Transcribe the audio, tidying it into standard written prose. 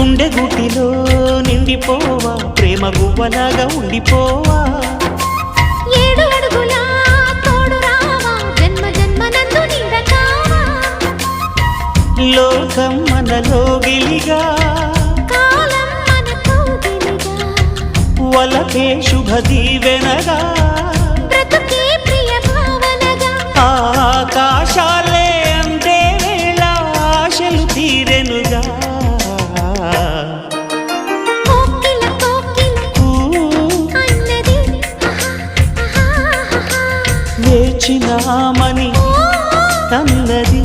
గుండె గుటిలో నిండిపోవా ప్రేమ గువ్వలాగా ఉండిపోవా 7 అడుగుల తోడు రావా జన్మ జన్మనందు నిందకావా లోకం మనలో గిలిగా కాలం మనతో గిలిగా వలకే శుభ దీవెనగా బ్రతుకే ప్రియ భావనగా ఆకాశాలే అందే వేళ ఆశలు తీరెనుగా కోకిల అన్నది వేచినామని అన్నది